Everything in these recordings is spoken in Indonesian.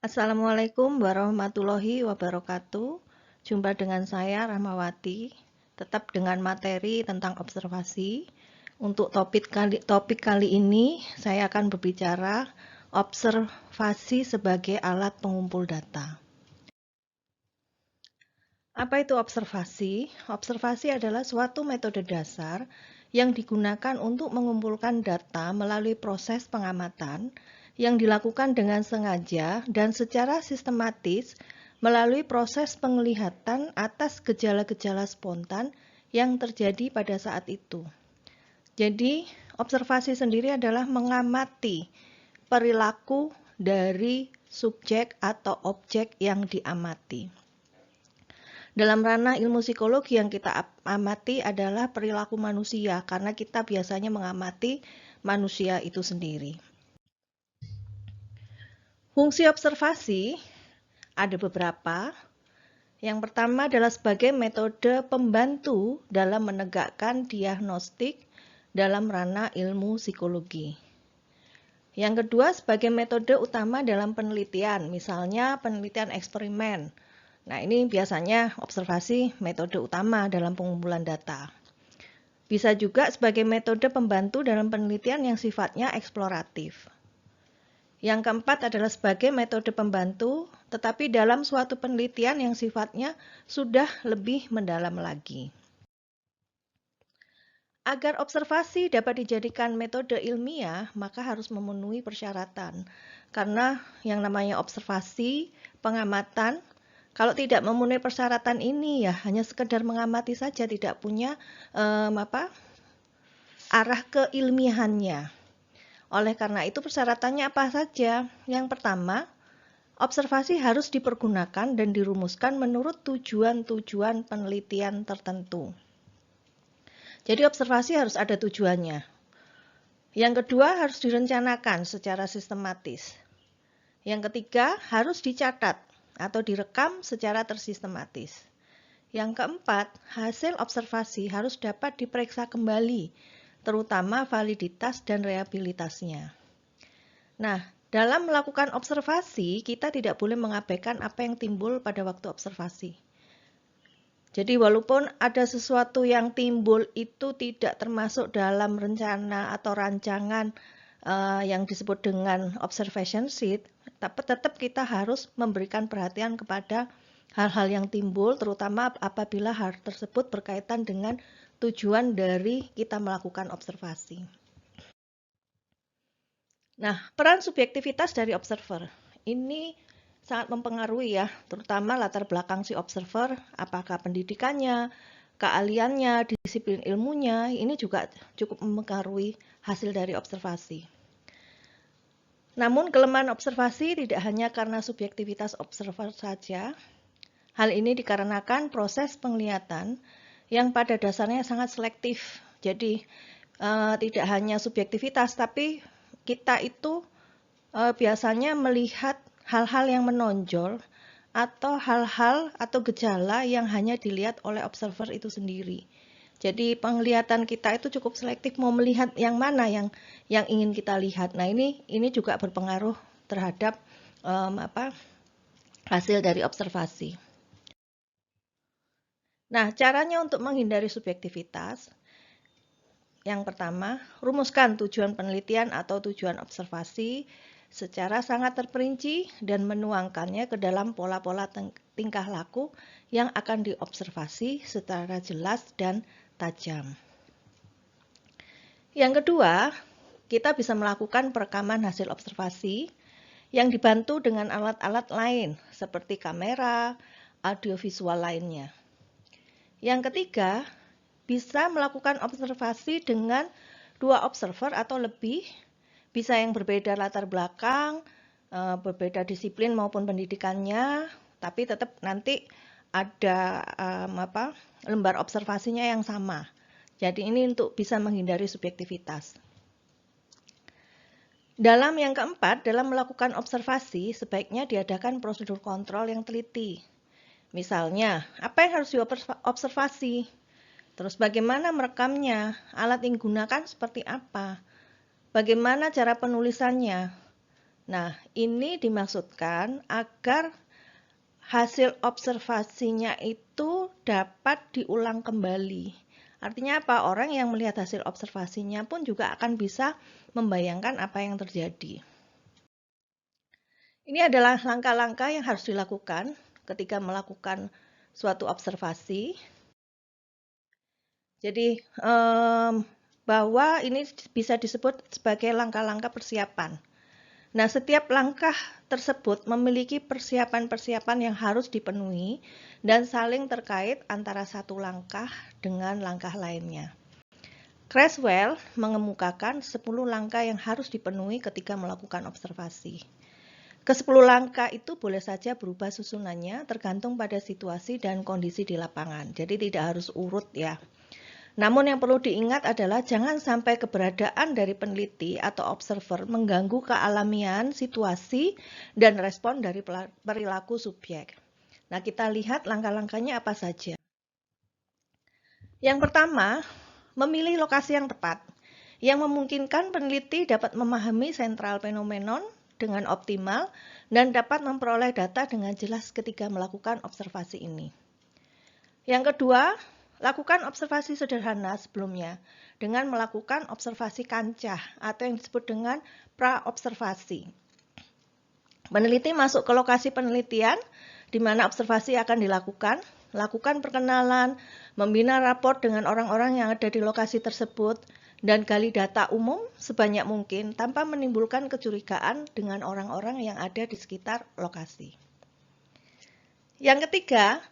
Assalamualaikum warahmatullahi wabarakatuh. Jumpa dengan saya Rahmawati, tetap dengan materi tentang observasi. Untuk topik kali ini, saya akan berbicara observasi sebagai alat pengumpul data. Apa itu observasi? Observasi adalah suatu metode dasar yang digunakan untuk mengumpulkan data melalui proses pengamatan yang dilakukan dengan sengaja dan secara sistematis melalui proses penglihatan atas gejala-gejala spontan yang terjadi pada saat itu. Jadi, observasi sendiri adalah mengamati perilaku dari subjek atau objek yang diamati. Dalam ranah ilmu psikologi yang kita amati adalah perilaku manusia, karena kita biasanya mengamati manusia itu sendiri. Fungsi observasi ada beberapa. Yang pertama adalah sebagai metode pembantu dalam menegakkan diagnostik dalam ranah ilmu psikologi. Yang kedua sebagai metode utama dalam penelitian, misalnya penelitian eksperimen. Nah, ini biasanya observasi metode utama dalam pengumpulan data. Bisa juga sebagai metode pembantu dalam penelitian yang sifatnya eksploratif. Yang keempat adalah sebagai metode pembantu, tetapi dalam suatu penelitian yang sifatnya sudah lebih mendalam lagi. Agar observasi dapat dijadikan metode ilmiah, maka harus memenuhi persyaratan. Karena yang namanya observasi, pengamatan, kalau tidak memenuhi persyaratan ini ya hanya sekedar mengamati saja, tidak punya arah keilmiahannya. Oleh karena itu persyaratannya apa saja? Yang pertama, observasi harus dipergunakan dan dirumuskan menurut tujuan-tujuan penelitian tertentu. Jadi observasi harus ada tujuannya. Yang kedua, harus direncanakan secara sistematis. Yang ketiga, harus dicatat atau direkam secara tersistematis. Yang keempat, hasil observasi harus dapat diperiksa kembali, terutama validitas dan reliabilitasnya. Nah, dalam melakukan observasi, kita tidak boleh mengabaikan apa yang timbul pada waktu observasi. Jadi walaupun ada sesuatu yang timbul itu tidak termasuk dalam rencana atau rancangan yang disebut dengan observation sheet, tapi tetap kita harus memberikan perhatian kepada hal-hal yang timbul, terutama apabila hal tersebut berkaitan dengan tujuan dari kita melakukan observasi. Nah, peran subjektivitas dari observer ini sangat mempengaruhi ya, terutama latar belakang si observer, apakah pendidikannya, keahliannya, disiplin ilmunya, ini juga cukup mempengaruhi hasil dari observasi. Namun kelemahan observasi tidak hanya karena subjektivitas observer saja. Hal ini dikarenakan proses penglihatan yang pada dasarnya sangat selektif. Jadi tidak hanya subjektivitas, tapi kita itu biasanya melihat hal-hal yang menonjol atau hal-hal atau gejala yang hanya dilihat oleh observer itu sendiri. Jadi penglihatan kita itu cukup selektif, mau melihat yang mana yang ingin kita lihat. Nah, ini juga berpengaruh terhadap hasil dari observasi. Nah, caranya untuk menghindari subjektivitas, yang pertama, rumuskan tujuan penelitian atau tujuan observasi secara sangat terperinci dan menuangkannya ke dalam pola-pola tingkah laku yang akan diobservasi secara jelas dan tajam. Yang kedua, kita bisa melakukan perekaman hasil observasi yang dibantu dengan alat-alat lain seperti kamera, audiovisual lainnya. Yang ketiga, bisa melakukan observasi dengan 2 observer atau lebih, bisa yang berbeda latar belakang, berbeda disiplin maupun pendidikannya, tapi tetap nanti ada lembar observasinya yang sama. Jadi ini untuk bisa menghindari subjektivitas. Dalam yang keempat, dalam melakukan observasi, sebaiknya diadakan prosedur kontrol yang teliti. Misalnya, apa yang harus diobservasi? Terus bagaimana merekamnya? Alat yang digunakan seperti apa? Bagaimana cara penulisannya? Nah, ini dimaksudkan agar hasil observasinya itu dapat diulang kembali. Artinya apa? Orang yang melihat hasil observasinya pun juga akan bisa membayangkan apa yang terjadi. Ini adalah langkah-langkah yang harus dilakukan ketika melakukan suatu observasi. Jadi, bahwa ini bisa disebut sebagai langkah-langkah persiapan. Nah, setiap langkah tersebut memiliki persiapan-persiapan yang harus dipenuhi dan saling terkait antara satu langkah dengan langkah lainnya. Creswell mengemukakan 10 langkah yang harus dipenuhi ketika melakukan observasi. Ke-10 langkah itu boleh saja berubah susunannya tergantung pada situasi dan kondisi di lapangan. Jadi tidak harus urut ya. Namun yang perlu diingat adalah jangan sampai keberadaan dari peneliti atau observer mengganggu kealamian situasi dan respon dari perilaku subjek. Nah, kita lihat langkah-langkahnya apa saja. Yang pertama, memilih lokasi yang tepat, yang memungkinkan peneliti dapat memahami sentral fenomenon dengan optimal dan dapat memperoleh data dengan jelas ketika melakukan observasi ini. Yang kedua, lakukan observasi sederhana sebelumnya dengan melakukan observasi kancah atau yang disebut dengan pra-observasi. Peneliti masuk ke lokasi penelitian di mana observasi akan dilakukan, lakukan perkenalan, membina raport dengan orang-orang yang ada di lokasi tersebut, dan gali data umum sebanyak mungkin tanpa menimbulkan kecurigaan dengan orang-orang yang ada di sekitar lokasi. Yang ketiga,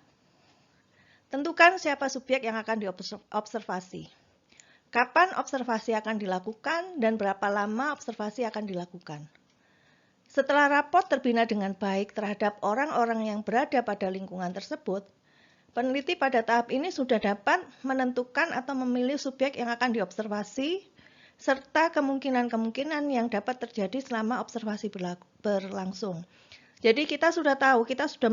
tentukan siapa subjek yang akan diobservasi. Kapan observasi akan dilakukan dan berapa lama observasi akan dilakukan. Setelah raport terbina dengan baik terhadap orang-orang yang berada pada lingkungan tersebut, peneliti pada tahap ini sudah dapat menentukan atau memilih subjek yang akan diobservasi, serta kemungkinan-kemungkinan yang dapat terjadi selama observasi berlangsung. Jadi kita sudah tahu, kita sudah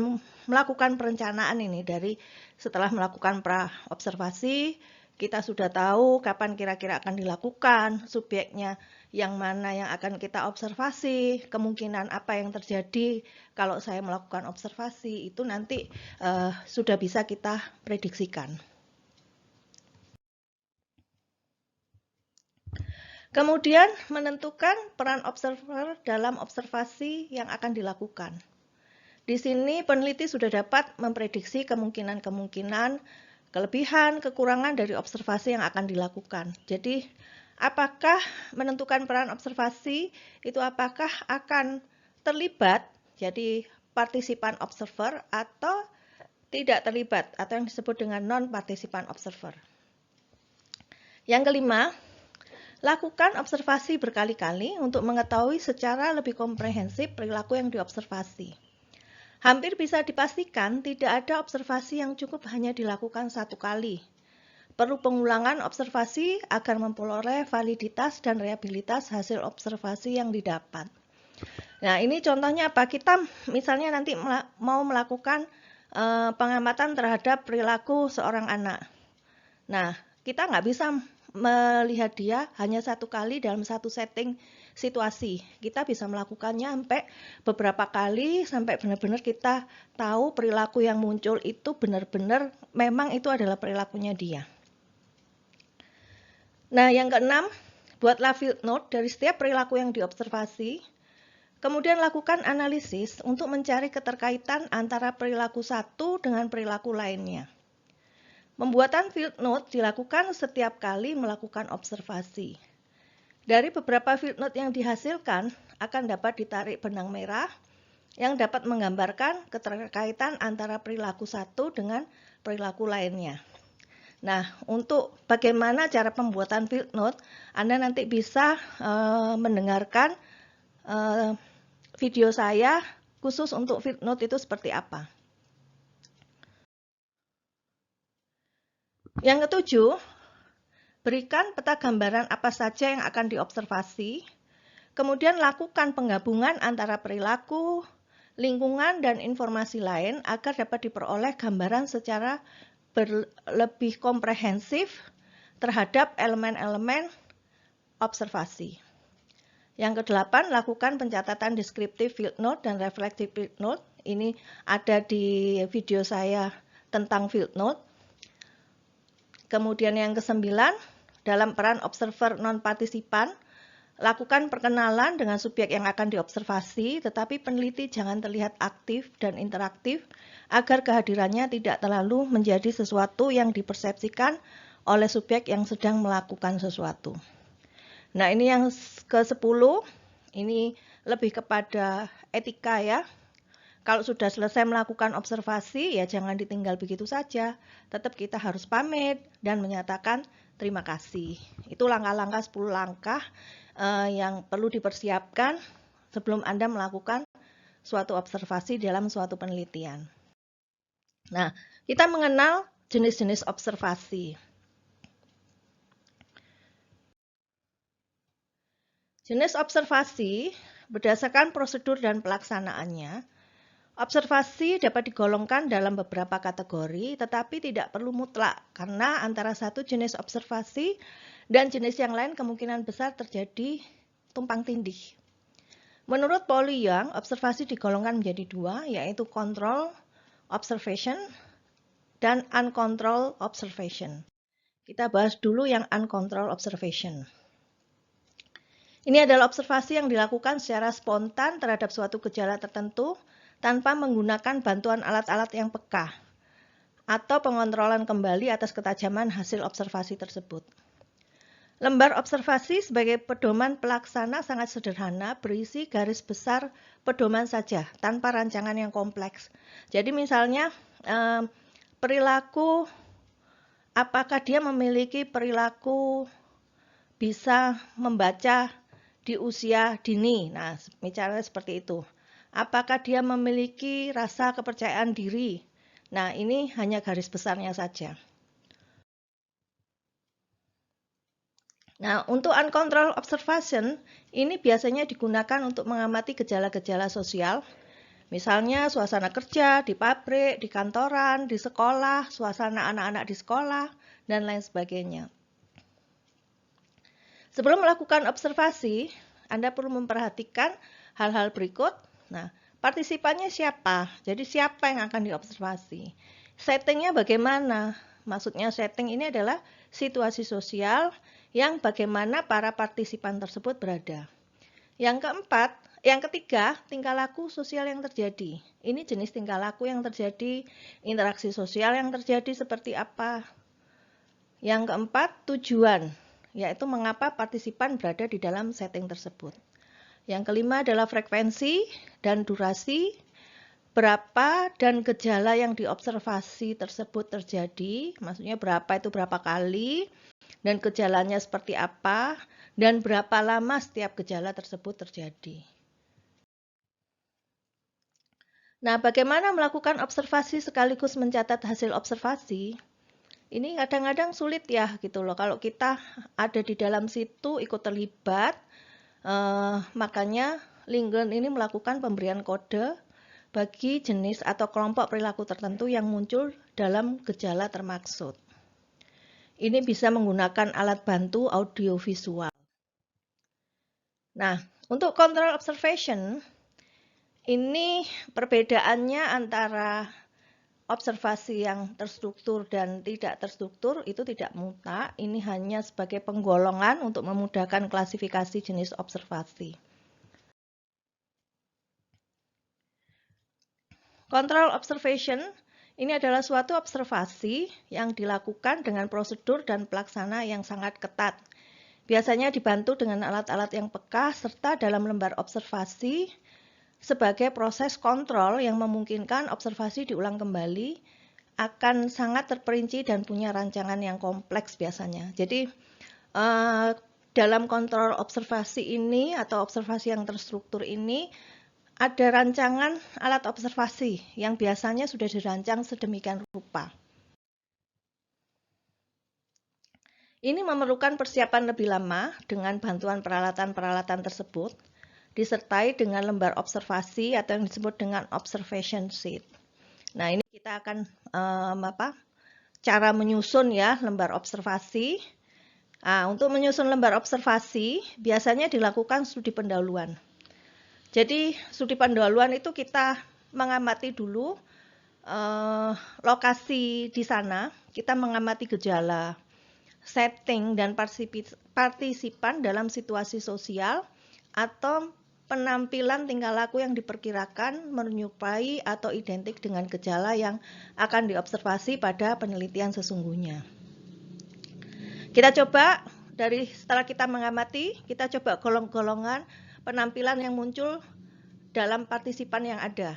melakukan perencanaan ini dari setelah melakukan pra-observasi, kita sudah tahu kapan kira-kira akan dilakukan, subjeknya yang mana yang akan kita observasi, kemungkinan apa yang terjadi kalau saya melakukan observasi, itu nanti sudah bisa kita prediksikan. Kemudian menentukan peran observer dalam observasi yang akan dilakukan. Di sini peneliti sudah dapat memprediksi kemungkinan-kemungkinan, kelebihan, kekurangan dari observasi yang akan dilakukan. Jadi, apakah menentukan peran observasi itu apakah akan terlibat, jadi partisipan observer atau tidak terlibat, atau yang disebut dengan non-partisipan observer. Yang kelima, lakukan observasi berkali-kali untuk mengetahui secara lebih komprehensif perilaku yang diobservasi. Hampir bisa dipastikan tidak ada observasi yang cukup hanya dilakukan satu kali. Perlu pengulangan observasi agar memperoleh validitas dan reliabilitas hasil observasi yang didapat. Nah, ini contohnya apa? Kita misalnya nanti mau melakukan pengamatan terhadap perilaku seorang anak. Nah, kita nggak bisa melihat dia hanya satu kali dalam satu setting situasi. Kita bisa melakukannya sampai beberapa kali sampai benar-benar kita tahu perilaku yang muncul itu benar-benar memang itu adalah perilakunya dia. Nah, yang keenam, buatlah field note dari setiap perilaku yang diobservasi. Kemudian lakukan analisis untuk mencari keterkaitan antara perilaku satu dengan perilaku lainnya. Pembuatan field note dilakukan setiap kali melakukan observasi. Dari beberapa field note yang dihasilkan, akan dapat ditarik benang merah yang dapat menggambarkan keterkaitan antara perilaku satu dengan perilaku lainnya. Nah, untuk bagaimana cara pembuatan field note, Anda nanti bisa mendengarkan video saya khusus untuk field note itu seperti apa. Yang ketujuh, berikan peta gambaran apa saja yang akan diobservasi, kemudian lakukan penggabungan antara perilaku, lingkungan, dan informasi lain agar dapat diperoleh gambaran secara lebih komprehensif terhadap elemen-elemen observasi. Yang ke-8, lakukan pencatatan deskriptif field note dan reflective field note. Ini ada di video saya tentang field note. Kemudian yang ke-9, dalam peran observer non-partisipan, lakukan perkenalan dengan subjek yang akan diobservasi, tetapi peneliti jangan terlihat aktif dan interaktif agar kehadirannya tidak terlalu menjadi sesuatu yang dipersepsikan oleh subjek yang sedang melakukan sesuatu. Nah, ini yang ke-10, ini lebih kepada etika ya. Kalau sudah selesai melakukan observasi, ya jangan ditinggal begitu saja. Tetap kita harus pamit dan menyatakan terima kasih. Itu langkah-langkah 10 langkah yang perlu dipersiapkan sebelum Anda melakukan suatu observasi dalam suatu penelitian. Nah, kita mengenal jenis-jenis observasi. Jenis observasi berdasarkan prosedur dan pelaksanaannya. Observasi dapat digolongkan dalam beberapa kategori, tetapi tidak perlu mutlak karena antara satu jenis observasi dan jenis yang lain kemungkinan besar terjadi tumpang tindih. Menurut Paul Young, observasi digolongkan menjadi dua, yaitu control observation dan uncontrolled observation. Kita bahas dulu yang uncontrolled observation. Ini adalah observasi yang dilakukan secara spontan terhadap suatu gejala tertentu tanpa menggunakan bantuan alat-alat yang peka atau pengontrolan kembali atas ketajaman hasil observasi tersebut. Lembar observasi sebagai pedoman pelaksana sangat sederhana, berisi garis besar pedoman saja, tanpa rancangan yang kompleks. Jadi misalnya perilaku, apakah dia memiliki perilaku bisa membaca di usia dini? Nah, misalnya seperti itu. Apakah dia memiliki rasa kepercayaan diri? Nah, ini hanya garis besarnya saja. Nah, untuk uncontrolled observation, ini biasanya digunakan untuk mengamati gejala-gejala sosial. Misalnya suasana kerja, di pabrik, di kantoran, di sekolah, suasana anak-anak di sekolah, dan lain sebagainya. Sebelum melakukan observasi, Anda perlu memperhatikan hal-hal berikut. Nah, partisipannya siapa? Jadi siapa yang akan diobservasi? Settingnya bagaimana? Maksudnya setting ini adalah situasi sosial yang bagaimana para partisipan tersebut berada. Yang ketiga, tingkah laku sosial yang terjadi. Ini jenis tingkah laku yang terjadi, interaksi sosial yang terjadi seperti apa. Yang keempat, tujuan, yaitu mengapa partisipan berada di dalam setting tersebut. Yang kelima adalah frekuensi dan durasi, berapa dan gejala yang diobservasi tersebut terjadi, maksudnya berapa itu berapa kali, dan gejalanya seperti apa, dan berapa lama setiap gejala tersebut terjadi. Nah, bagaimana melakukan observasi sekaligus mencatat hasil observasi? Ini kadang-kadang sulit ya gitu loh, kalau kita ada di dalam situ ikut terlibat. Makanya Linggen ini melakukan pemberian kode bagi jenis atau kelompok perilaku tertentu yang muncul dalam gejala termaksud. Ini bisa menggunakan alat bantu audiovisual. Nah, untuk control observation, ini perbedaannya antara observasi yang terstruktur dan tidak terstruktur itu tidak mutlak. Ini hanya sebagai penggolongan untuk memudahkan klasifikasi jenis observasi. Control observation ini adalah suatu observasi yang dilakukan dengan prosedur dan pelaksana yang sangat ketat. Biasanya dibantu dengan alat-alat yang peka serta dalam lembar observasi sebagai proses kontrol yang memungkinkan observasi diulang kembali akan sangat terperinci dan punya rancangan yang kompleks biasanya. Jadi dalam kontrol observasi ini atau observasi yang terstruktur ini ada rancangan alat observasi yang biasanya sudah dirancang sedemikian rupa. Ini memerlukan persiapan lebih lama dengan bantuan peralatan-peralatan tersebut, disertai dengan lembar observasi atau yang disebut dengan observation sheet. Nah, ini kita akan cara menyusun ya lembar observasi. Nah, untuk menyusun lembar observasi, biasanya dilakukan studi pendahuluan. Jadi, studi pendahuluan itu kita mengamati dulu lokasi di sana, kita mengamati gejala, setting, dan partisipan dalam situasi sosial, atau penampilan tingkah laku yang diperkirakan menyerupai atau identik dengan gejala yang akan diobservasi pada penelitian sesungguhnya. Kita coba setelah kita mengamati, kita coba golong-golongan penampilan yang muncul dalam partisipan yang ada.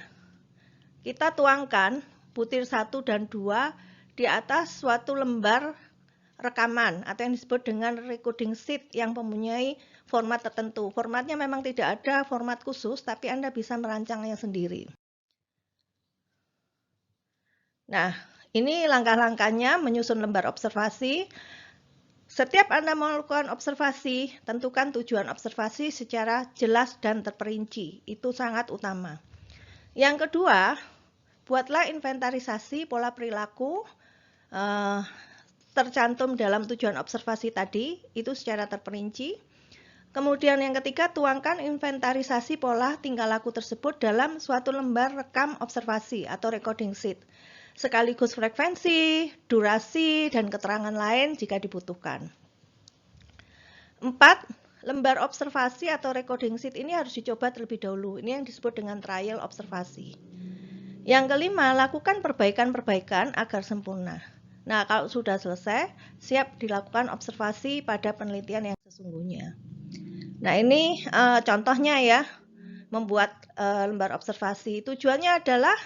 Kita tuangkan butir 1 dan 2 di atas suatu lembar rekaman atau yang disebut dengan recording sheet yang mempunyai format tertentu. Formatnya memang tidak ada format khusus, tapi Anda bisa merancangnya sendiri. Nah, ini langkah-langkahnya menyusun lembar observasi. Setiap Anda melakukan observasi, tentukan tujuan observasi secara jelas dan terperinci. Itu sangat utama. Yang kedua, buatlah inventarisasi pola perilaku tercantum dalam tujuan observasi tadi, itu secara terperinci. Kemudian yang ketiga, tuangkan inventarisasi pola tingkah laku tersebut dalam suatu lembar rekam observasi atau recording sheet, sekaligus frekuensi, durasi, dan keterangan lain jika dibutuhkan. 4. Lembar observasi atau recording sheet ini harus dicoba terlebih dahulu. Ini yang disebut dengan trial observasi. Yang kelima, lakukan perbaikan-perbaikan agar sempurna. Nah, kalau sudah selesai, siap dilakukan observasi pada penelitian yang sesungguhnya. Nah, ini contohnya ya, membuat lembar observasi. Tujuannya adalah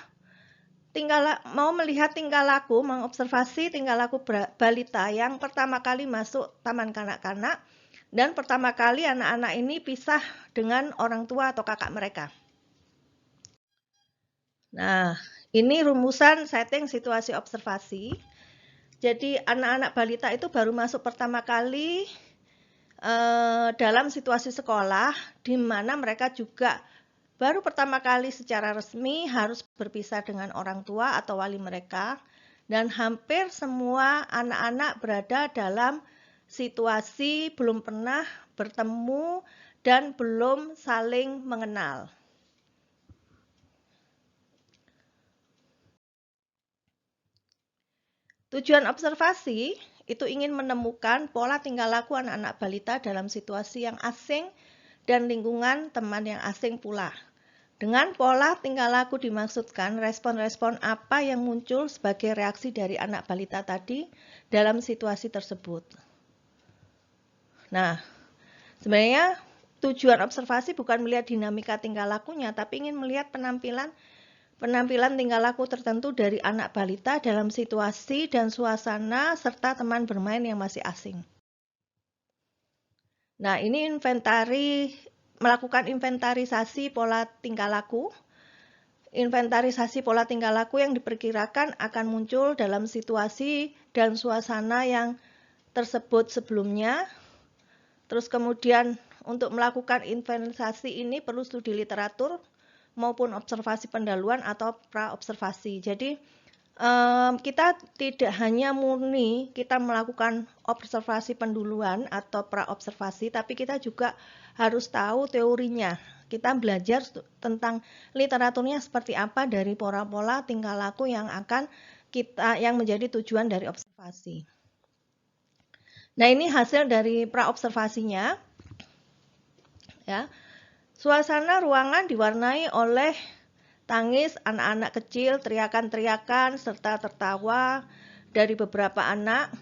mau melihat tingkah laku, mengobservasi tingkah laku balita yang pertama kali masuk taman kanak-kanak dan pertama kali anak-anak ini pisah dengan orang tua atau kakak mereka. Nah, ini rumusan setting situasi observasi. Jadi anak-anak balita itu baru masuk pertama kali dalam situasi sekolah, di mana mereka juga baru pertama kali secara resmi harus berpisah dengan orang tua atau wali mereka, dan hampir semua anak-anak berada dalam situasi belum pernah bertemu dan belum saling mengenal. Tujuan observasi itu ingin menemukan pola tingkah laku anak-anak balita dalam situasi yang asing dan lingkungan teman yang asing pula. Dengan pola tingkah laku dimaksudkan respon-respon apa yang muncul sebagai reaksi dari anak balita tadi dalam situasi tersebut. Nah, sebenarnya tujuan observasi bukan melihat dinamika tingkah lakunya, tapi ingin melihat penampilan tingkah laku tertentu dari anak balita dalam situasi dan suasana serta teman bermain yang masih asing. Nah, ini melakukan inventarisasi pola tingkah laku. Inventarisasi pola tingkah laku yang diperkirakan akan muncul dalam situasi dan suasana yang tersebut sebelumnya. Terus kemudian untuk melakukan inventarisasi ini perlu studi literatur maupun observasi pendahuluan atau pra-observasi. Jadi kita tidak hanya murni kita melakukan observasi pendahuluan atau pra-observasi, tapi kita juga harus tahu teorinya. Kita belajar tentang literaturnya seperti apa dari pola-pola tingkah laku yang menjadi tujuan dari observasi. Nah, ini hasil dari pra-observasinya. Ya. Suasana ruangan diwarnai oleh tangis anak-anak kecil, teriakan-teriakan, serta tertawa dari beberapa anak.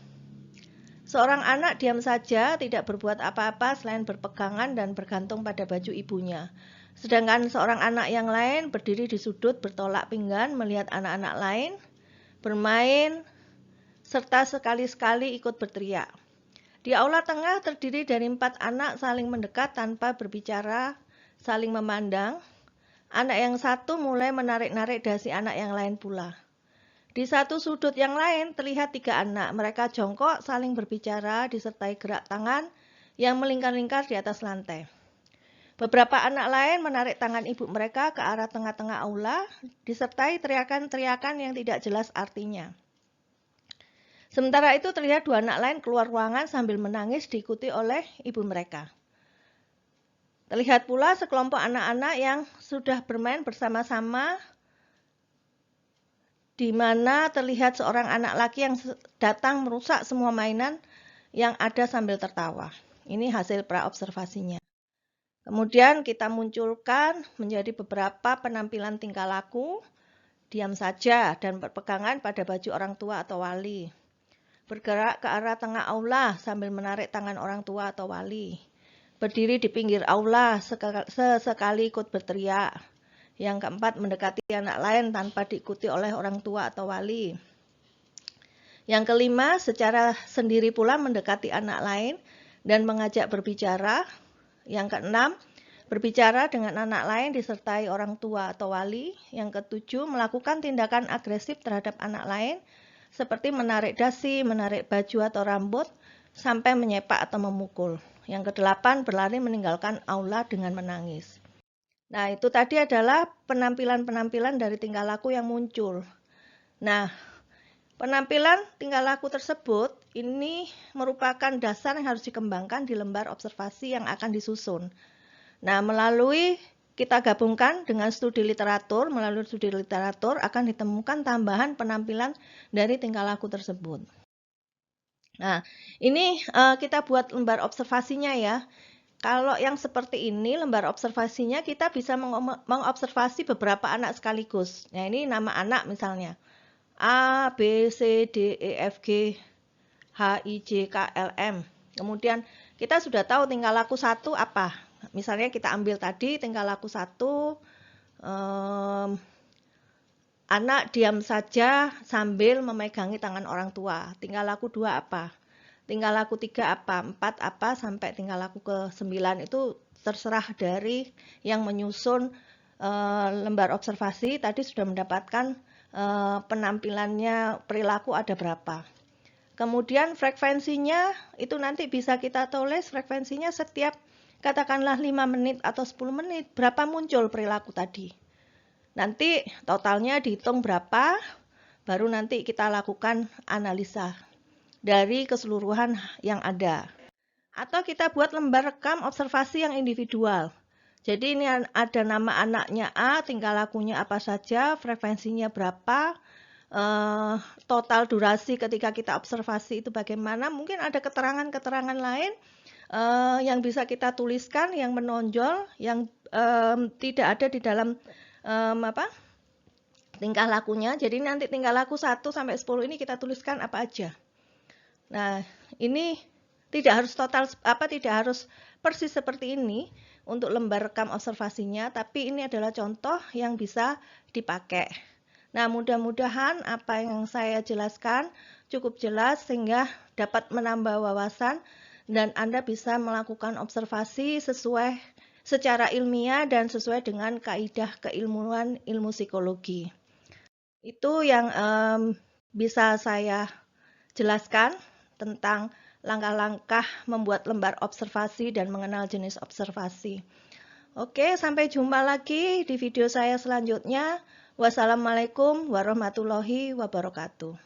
Seorang anak diam saja, tidak berbuat apa-apa selain berpegangan dan bergantung pada baju ibunya. Sedangkan seorang anak yang lain berdiri di sudut bertolak pinggan melihat anak-anak lain bermain, serta sekali-sekali ikut berteriak. Di aula tengah terdiri dari 4 anak saling mendekat tanpa berbicara, saling memandang. Anak yang satu mulai menarik-narik dasi anak yang lain pula. Di satu sudut yang lain terlihat 3 anak. Mereka jongkok saling berbicara disertai gerak tangan yang melingkar-lingkar di atas lantai. Beberapa anak lain menarik tangan ibu mereka ke arah tengah-tengah aula disertai teriakan-teriakan yang tidak jelas artinya. Sementara itu terlihat dua anak lain keluar ruangan sambil menangis diikuti oleh ibu mereka. Terlihat pula sekelompok anak-anak yang sudah bermain bersama-sama, di mana terlihat seorang anak laki yang datang merusak semua mainan yang ada sambil tertawa. Ini hasil praobservasinya. Kemudian kita munculkan menjadi beberapa penampilan tingkah laku, diam saja dan berpegangan pada baju orang tua atau wali. Bergerak ke arah tengah aula sambil menarik tangan orang tua atau wali. Berdiri di pinggir aula sesekali ikut berteriak. Yang keempat, mendekati anak lain tanpa diikuti oleh orang tua atau wali. Yang kelima, secara sendiri pula mendekati anak lain dan mengajak berbicara. Yang keenam, berbicara dengan anak lain disertai orang tua atau wali. Yang ketujuh, melakukan tindakan agresif terhadap anak lain seperti menarik dasi, menarik baju atau rambut, sampai menyepak atau memukul. Yang kedelapan, berlari meninggalkan aula dengan menangis. Nah, itu tadi adalah penampilan-penampilan dari tingkah laku yang muncul. Nah, penampilan tingkah laku tersebut ini merupakan dasar yang harus dikembangkan di lembar observasi yang akan disusun. Nah, melalui kita gabungkan dengan studi literatur, melalui studi literatur akan ditemukan tambahan penampilan dari tingkah laku tersebut. Nah, ini kita buat lembar observasinya ya. Kalau yang seperti ini, lembar observasinya kita bisa mengobservasi beberapa anak sekaligus. Nah, ini nama anak misalnya. A, B, C, D, E, F, G, H, I, J, K, L, M. Kemudian kita sudah tahu tingkah laku satu apa. Misalnya kita ambil tadi tingkah laku satu, anak diam saja sambil memegangi tangan orang tua. Tingkah laku 2 apa? Tingkah laku 3 apa? 4 apa? Sampai tingkah laku ke-9 itu terserah dari yang menyusun lembar observasi. Tadi sudah mendapatkan penampilannya perilaku ada berapa. Kemudian frekuensinya itu nanti bisa kita tulis frekuensinya setiap katakanlah 5 menit atau 10 menit. Berapa muncul perilaku tadi? Nanti totalnya dihitung berapa, baru nanti kita lakukan analisa dari keseluruhan yang ada. Atau kita buat lembar rekam observasi yang individual. Jadi ini ada nama anaknya A, tingkah lakunya apa saja, frekuensinya berapa, total durasi ketika kita observasi itu bagaimana. Mungkin ada keterangan-keterangan lain yang bisa kita tuliskan, yang menonjol, yang tidak ada di dalam tingkah lakunya. Jadi nanti tingkah laku 1 sampai 10 ini kita tuliskan apa aja. Nah, ini tidak harus total tidak harus persis seperti ini untuk lembar rekam observasinya, tapi ini adalah contoh yang bisa dipakai. Nah, mudah-mudahan apa yang saya jelaskan cukup jelas sehingga dapat menambah wawasan dan Anda bisa melakukan observasi secara ilmiah dan sesuai dengan kaidah keilmuan ilmu psikologi. Itu yang bisa saya jelaskan tentang langkah-langkah membuat lembar observasi dan mengenal jenis observasi. Oke, sampai jumpa lagi di video saya selanjutnya. Wassalamualaikum warahmatullahi wabarakatuh.